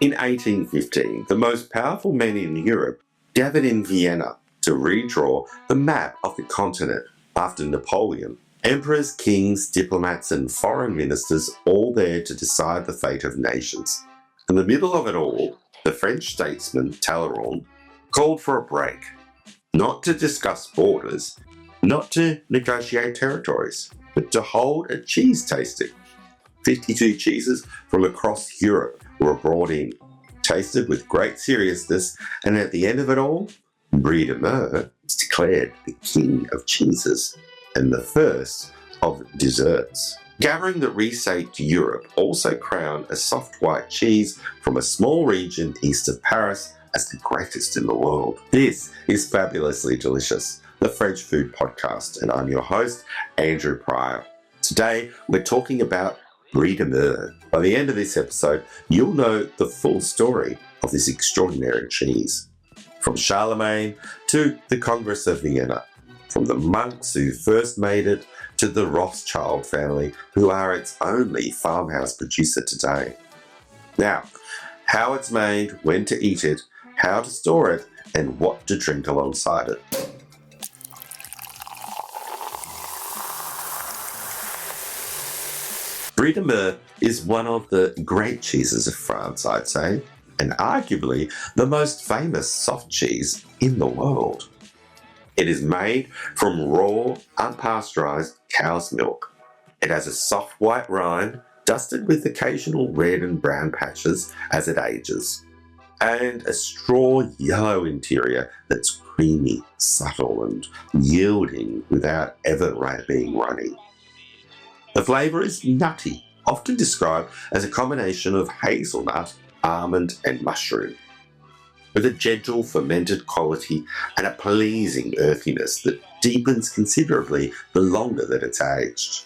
In 1815, the most powerful men in Europe gathered in Vienna to redraw the map of the continent after Napoleon. Emperors, kings, diplomats, and foreign ministers all there to decide the fate of nations. In the middle of it all, the French statesman Talleyrand called for a break, not to discuss borders, not to negotiate territories, but to hold a cheese tasting. 52 cheeses from across Europe were brought in, tasted with great seriousness, and at the end of it all, Brie de Meaux was declared the king of cheeses and the first of desserts. Gathering that reshaped Europe also crowned a soft white cheese from a small region east of Paris as the greatest in the world. This is Fabulously Delicious, the French food podcast, and I'm your host, Andrew Pryor. Today, we're talking about Brie de Meaux. By the end of this episode, you'll know the full story of this extraordinary cheese. From Charlemagne to the Congress of Vienna, from the monks who first made it to the Rothschild family, who are its only farmhouse producer today. Now, how it's made, when to eat it, how to store it, and what to drink alongside it. Brie de Meaux is one of the great cheeses of France, I'd say, and arguably the most famous soft cheese in the world. It is made from raw, unpasteurized cow's milk. It has a soft white rind, dusted with occasional red and brown patches as it ages, and a straw yellow interior that's creamy, subtle, and yielding without ever being runny. The flavour is nutty, often described as a combination of hazelnut, almond, and mushroom, with a gentle fermented quality and a pleasing earthiness that deepens considerably the longer that it's aged.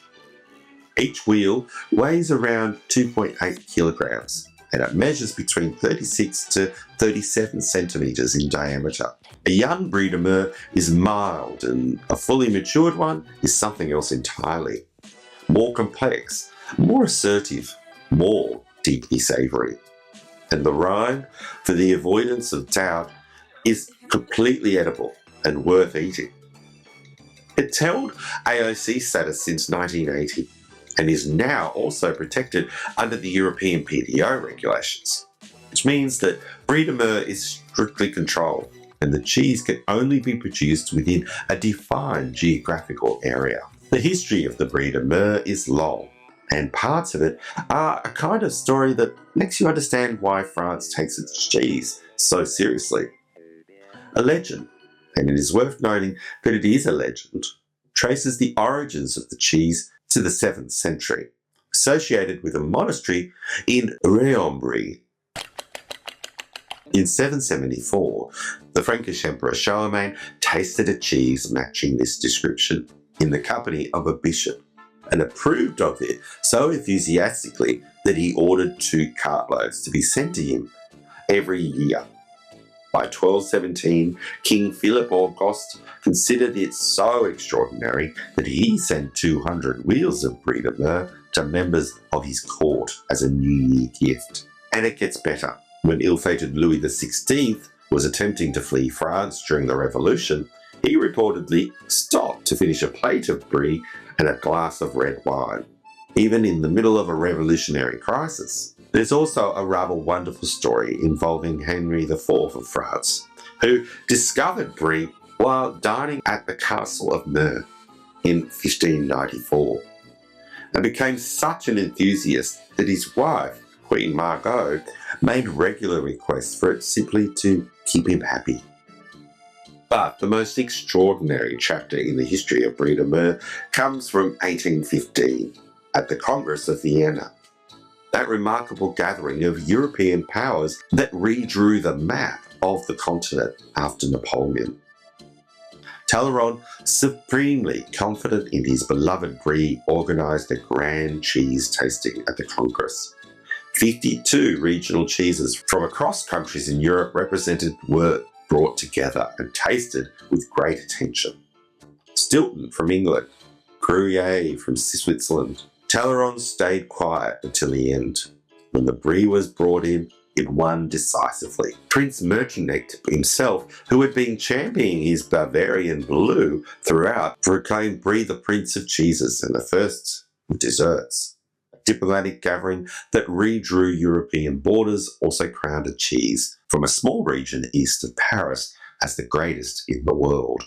Each wheel weighs around 2.8 kilograms, and it measures between 36 to 37 centimetres in diameter. A young Brie de Meaux is mild, and a fully matured one is something else entirely. More complex, more assertive, more deeply savoury. And the rind, for the avoidance of doubt, is completely edible and worth eating. It's held AOC status since 1980 and is now also protected under the European PDO regulations, which means that Brie de Meaux is strictly controlled and the cheese can only be produced within a defined geographical area. The history of the Brie de Meaux is long, and parts of it are a kind of story that makes you understand why France takes its cheese so seriously. A legend, and it is worth noting that it is a legend, traces the origins of the cheese to the 7th century, associated with a monastery in Réambry. In 774, the Frankish Emperor Charlemagne tasted a cheese matching this description in the company of a bishop, and approved of it so enthusiastically that he ordered 2 cartloads to be sent to him every year. By 1217, King Philippe-Auguste considered it so extraordinary that he sent 200 wheels of Brie de Meaux to members of his court as a New Year gift. And it gets better. When ill-fated Louis XVI was attempting to flee France during the Revolution, he reportedly stopped to finish a plate of brie and a glass of red wine, even in the middle of a revolutionary crisis. There's also a rather wonderful story involving Henry IV of France, who discovered brie while dining at the castle of Meaux in 1594, and became such an enthusiast that his wife, Queen Margot, made regular requests for it simply to keep him happy. But the most extraordinary chapter in the history of Brie de Meaux comes from 1815 at the Congress of Vienna, that remarkable gathering of European powers that redrew the map of the continent after Napoleon. Talleyrand, supremely confident in his beloved brie, organised a grand cheese tasting at the Congress. 52 regional cheeses from across countries in Europe represented were brought together and tasted with great attention. Stilton from England, Gruyere from Switzerland. Talleyrand stayed quiet until the end. When the brie was brought in, it won decisively. Prince Metternich himself, who had been championing his Bavarian blue throughout, proclaimed Brie the Prince of Cheeses and the first of desserts. A diplomatic gathering that redrew European borders also crowned a cheese from a small region east of Paris as the greatest in the world.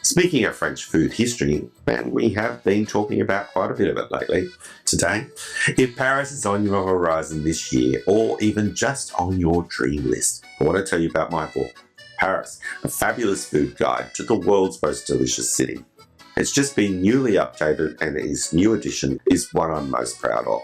Speaking of French food history, and we have been talking about quite a bit of it lately today, if Paris is on your horizon this year, or even just on your dream list, I want to tell you about my book, Paris, a fabulous food guide to the world's most delicious city. It's just been newly updated, and its new edition is one I'm most proud of.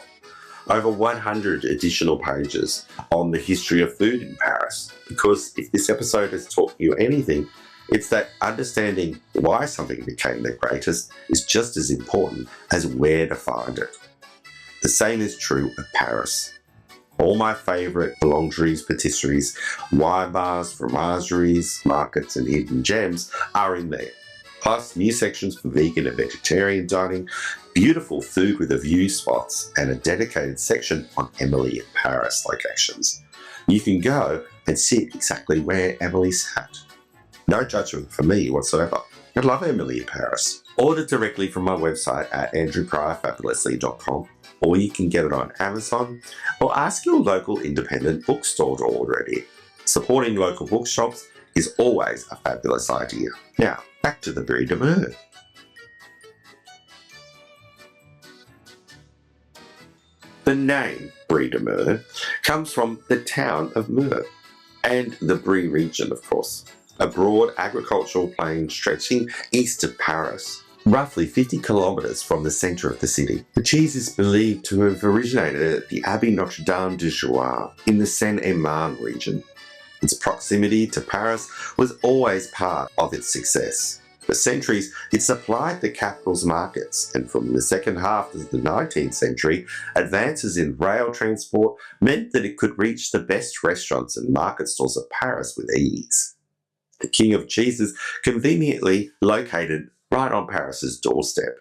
Over 100 additional pages on the history of food in Paris, because if this episode has taught you anything, it's that understanding why something became the greatest is just as important as where to find it. The same is true of Paris. All my favourite boulangeries, patisseries, wine bars, fromageries, markets and hidden gems are in there. Plus new sections for vegan and vegetarian dining, beautiful food with a view spots, and a dedicated section on Emily in Paris locations. You can go and sit exactly where Emily sat. No judgment for me whatsoever. I love Emily in Paris. Order directly from my website at andrewpryorfabulously.com, or you can get it on Amazon, or ask your local independent bookstore to order it in. Supporting local bookshops is always a fabulous idea. Now, back to the Brie de Meaux. The name Brie de Meaux comes from the town of Meaux and the Brie region, of course, a broad agricultural plain stretching east of Paris, roughly 50 kilometres from the centre of the city. The cheese is believed to have originated at the Abbaye Notre-Dame-de-Jouarre in the Seine-et-Marne region. Its proximity to Paris was always part of its success. For centuries, it supplied the capital's markets, and from the second half of the 19th century, advances in rail transport meant that it could reach the best restaurants and market stalls of Paris with ease. The king of cheeses conveniently located right on Paris's doorstep.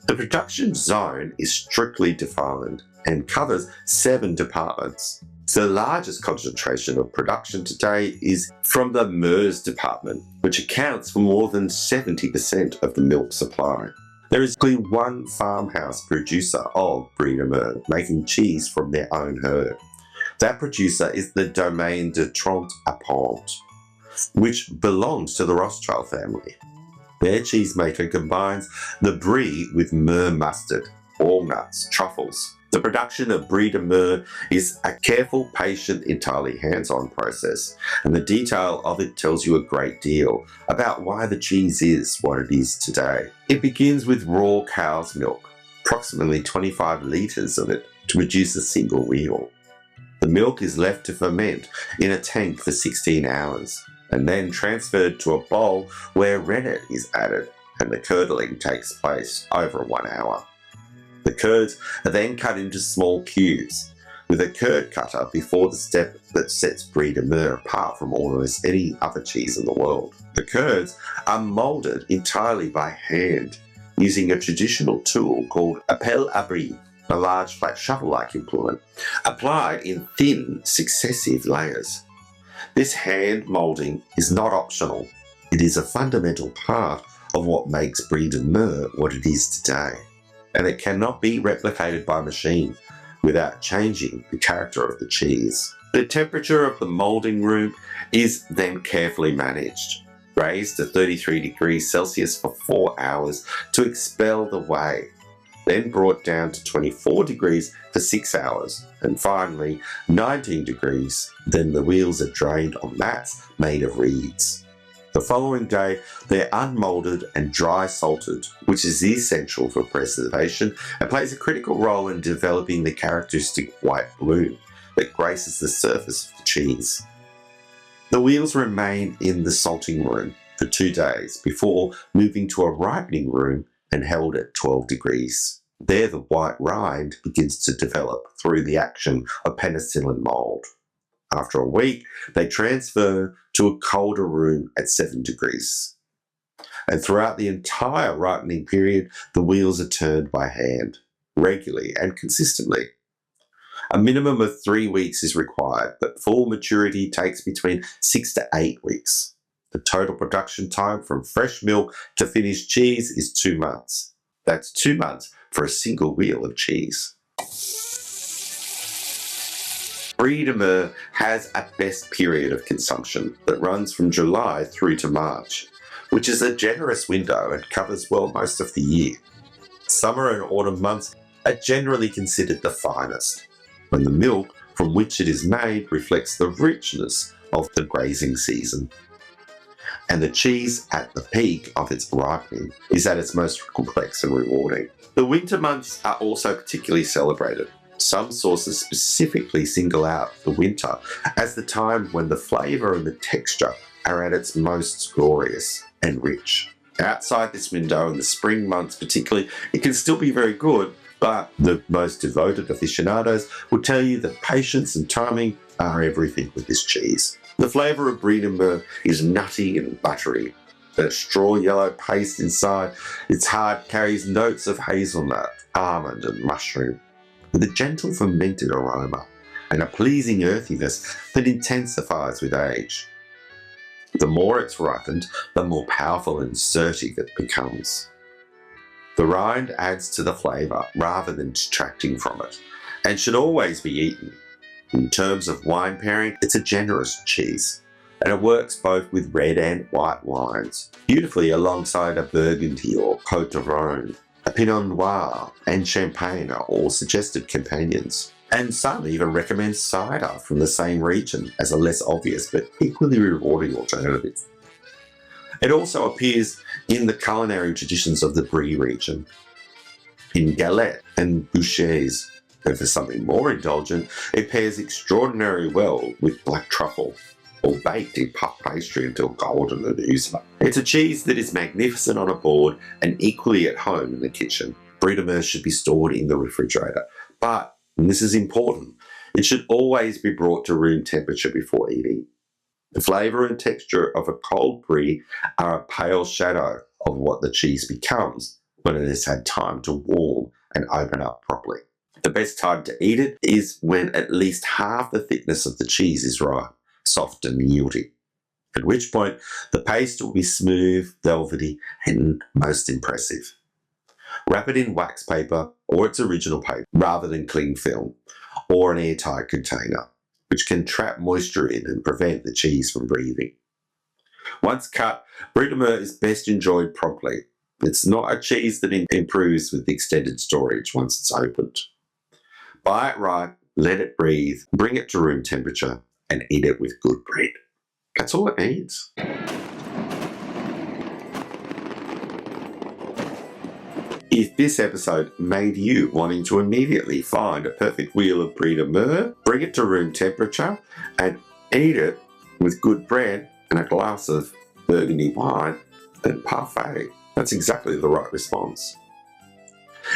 The production zone is strictly defined and covers 7 departments. The largest concentration of production today is from the Meuse department, which accounts for more than 70% of the milk supply. There is only one farmhouse producer of Brie de Meaux, making cheese from their own herd. That producer is the Domaine de Trente-à-Pont, which belongs to the Rothschild family. Their cheesemaker combines the brie with Meaux mustard, walnuts, truffles. The production of Brie de Meaux is a careful, patient, entirely hands-on process, and the detail of it tells you a great deal about why the cheese is what it is today. It begins with raw cow's milk, approximately 25 litres of it, to produce a single wheel. The milk is left to ferment in a tank for 16 hours and then transferred to a bowl where rennet is added, and the curdling takes place over 1 hour. The curds are then cut into small cubes with a curd cutter before the step that sets Brie de Meaux apart from almost any other cheese in the world. The curds are moulded entirely by hand using a traditional tool called a pelle à brie, a large flat shovel-like implement, applied in thin, successive layers. This hand moulding is not optional. It is a fundamental part of what makes Brie de Meaux what it is today, and it cannot be replicated by machine without changing the character of the cheese. The temperature of the moulding room is then carefully managed, raised to 33 degrees Celsius for 4 hours to expel the whey, then brought down to 24 degrees for 6 hours, and finally 19 degrees. Then the wheels are drained on mats made of reeds. The following day, they're unmoulded and dry salted, which is essential for preservation and plays a critical role in developing the characteristic white bloom that graces the surface of the cheese. The wheels remain in the salting room for 2 days before moving to a ripening room and held at 12 degrees. There the white rind begins to develop through the action of penicillin mould. After a week, they transfer to a colder room at 7 degrees. And throughout the entire ripening period, the wheels are turned by hand, regularly and consistently. A minimum of 3 weeks is required, but full maturity takes between 6 to 8 weeks. The total production time from fresh milk to finished cheese is 2 months. That's 2 months for a single wheel of cheese. Brie de Meaux has a best period of consumption that runs from July through to March, which is a generous window and covers well most of the year. Summer and autumn months are generally considered the finest, when the milk from which it is made reflects the richness of the grazing season. And the cheese at the peak of its ripening is at its most complex and rewarding. The winter months are also particularly celebrated. Some sources specifically single out the winter as the time when the flavour and the texture are at its most glorious and rich. Outside this window, in the spring months particularly, it can still be very good, but the most devoted aficionados will tell you that patience and timing are everything with this cheese. The flavour of Brie de Meaux is nutty and buttery. The straw yellow paste inside its heart carries notes of hazelnut, almond and mushroom, with a gentle fermented aroma and a pleasing earthiness that intensifies with age. The more it's ripened, the more powerful and certy it becomes. The rind adds to the flavour rather than detracting from it, and should always be eaten. In terms of wine pairing, it's a generous cheese, and it works both with red and white wines, beautifully alongside a Burgundy or Côte de Rhône. A Pinot Noir and Champagne are all suggested companions, and some even recommend cider from the same region as a less obvious but equally rewarding alternative. It also appears in the culinary traditions of the Brie region, in galette and bouchées, and for something more indulgent, it pairs extraordinarily well with black truffle, or baked in puff pastry until golden and oozy. It's a cheese that is magnificent on a board and equally at home in the kitchen. Brie de Meaux should be stored in the refrigerator, but, and this is important, it should always be brought to room temperature before eating. The flavour and texture of a cold brie are a pale shadow of what the cheese becomes when it has had time to warm and open up properly. The best time to eat it is when at least half the thickness of the cheese is ripe, soft and yieldy, at which point the paste will be smooth, velvety and most impressive. Wrap it in wax paper or its original paper rather than cling film, or an airtight container, which can trap moisture in and prevent the cheese from breathing. Once cut, Brie de Meaux is best enjoyed promptly. It's not a cheese that improves with extended storage once it's opened. Buy it ripe, let it breathe, bring it to room temperature, and eat it with good bread. That's all it needs. If this episode made you wanting to immediately find a perfect wheel of Brie de Meaux, bring it to room temperature and eat it with good bread and a glass of Burgundy wine, then parfait. That's exactly the right response.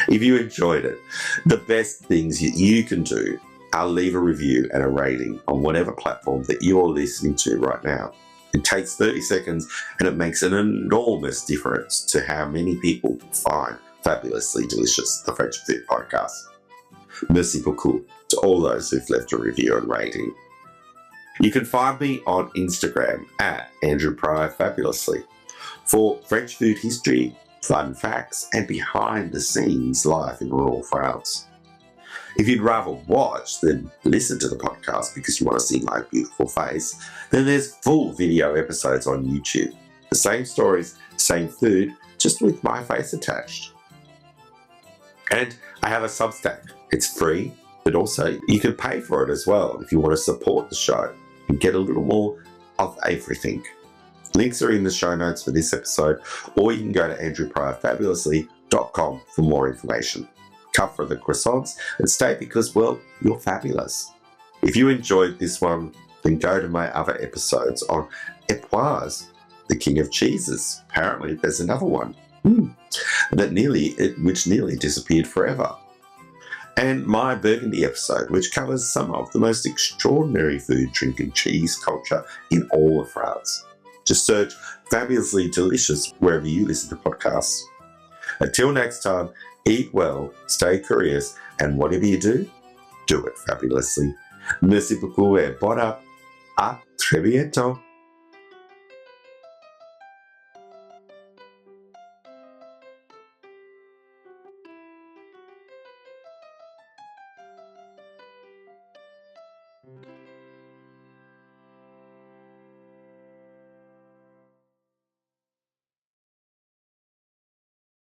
If you enjoyed it, the best things you can do are leave a review and a rating on whatever platform that you're listening to right now. It takes 30 seconds and it makes an enormous difference to how many people find Fabulously Delicious, the French Food Podcast. Merci beaucoup to all those who've left a review and rating. You can find me on Instagram at Andrew Pryor Fabulously for French food history, fun facts, and behind the scenes life in rural France. If you'd rather watch than listen to the podcast because you want to see my beautiful face, then there's full video episodes on YouTube. The same stories, same food, just with my face attached. And I have a Substack. It's free, but also you can pay for it as well if you want to support the show and get a little more of everything. Links are in the show notes for this episode, or you can go to andrewpryorfabulously.com for more information. Cut for the croissants and stay because, well, you're fabulous. If you enjoyed this one, then go to my other episodes on Époisse, the king of cheeses. Apparently there's another one. Which nearly disappeared forever. And my Burgundy episode, which covers some of the most extraordinary food, drink and cheese culture in all of France. Just search Fabulously Delicious wherever you listen to podcasts. Until next time, eat well, stay curious, and whatever you do it fabulously. Merci beaucoup et bon app. À très bientôt.